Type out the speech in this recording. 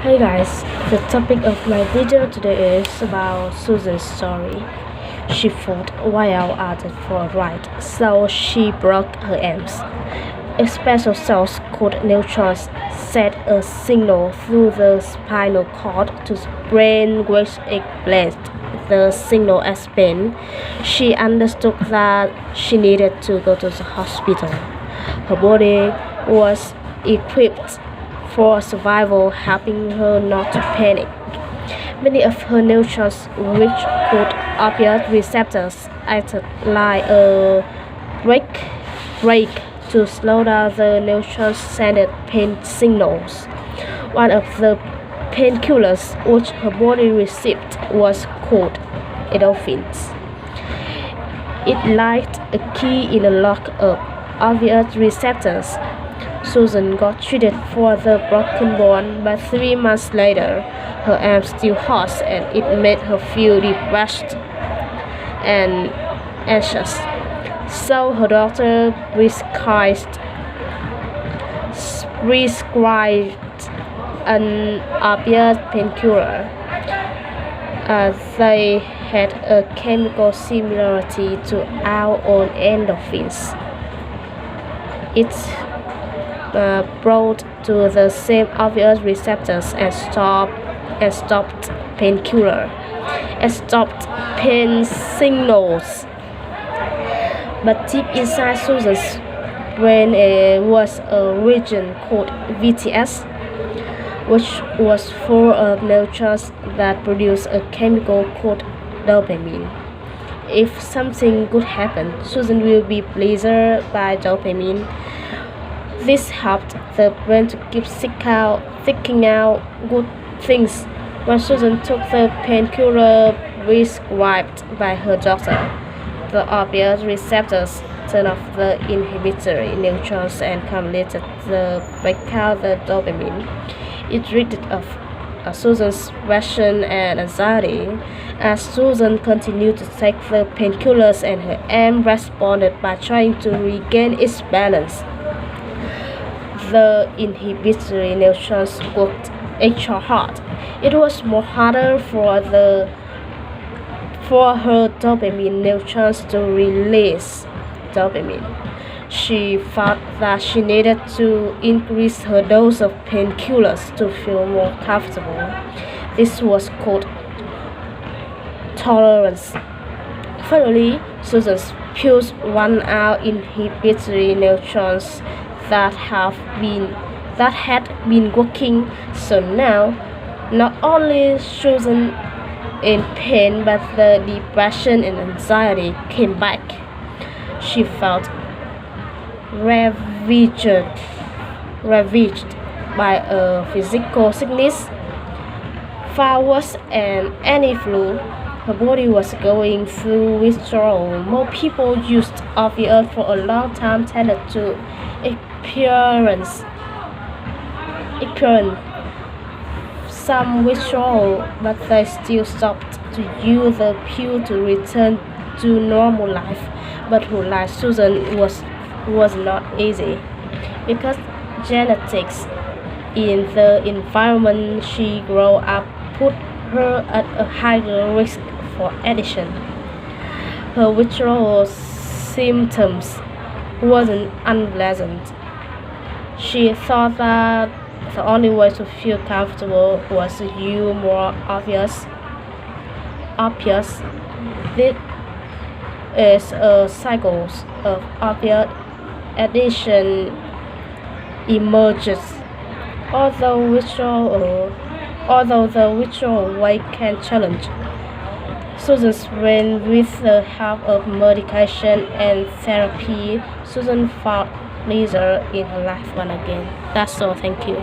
Hey guys, the topic of my video today is about Susan's story. She fought while out for a ride, so she broke her arms. A special source called neutrons sent a signal through the spinal cord to the brain which explained the signal as pain. She understood that she needed to go to the hospital. Her body was equipped for survival, helping her not to panic. Many of her neutrons, which could opioid receptors, acted like a brake to slow down the neutrons sending pain signals. One of the painkillers which her body received was called endorphins. It lacked a key in the lock of opioid receptors. Susan got treated for the broken bone, but 3 months later, her arm still hurts and it made her feel depressed and anxious. So her doctor prescribed an opioid painkiller. They had a chemical similarity to our own endorphins. It brought to the same opioid receptors and stopped painkiller and stopped pain signals. But deep inside Susan's brain was a region called VTS, which was full of neutrons that produce a chemical called dopamine. If something good happened, Susan will be pleased by dopamine. This helped the brain to keep seeking out good things. When Susan took the painkiller prescribed by her doctor, the opioid receptors turned off the inhibitory neutrons and completed the breakout the dopamine. It rid of Susan's depression and anxiety. As Susan continued to take the painkillers and her arm responded by trying to regain its balance. The inhibitory neutrons worked extra hard. It was more harder for her dopamine neutrons to release dopamine. She felt that she needed to increase her dose of painkillers to feel more comfortable. This was called tolerance. Finally, Susan's pills ran out inhibitory neutrons that had been working. So now, not only Susan in pain, but the depression and anxiety came back. She felt ravaged by a physical sickness far worse than any flu. Her body was going through withdrawal. More people used opioids for a long time tended to experience some withdrawal, but they still stopped to use the pill to return to normal life. But her life Susan was not easy because genetics in the environment she grew up put her at a higher risk for addiction. Her withdrawal symptoms wasn't unpleasant. She thought that the only way to feel comfortable was to use more opiates. This is a cycle of opiate addiction emerges. Although the withdrawal way can challenge Susan's brain with the help of medication and therapy, Susan found pleasure in her life once again. That's all. Thank you.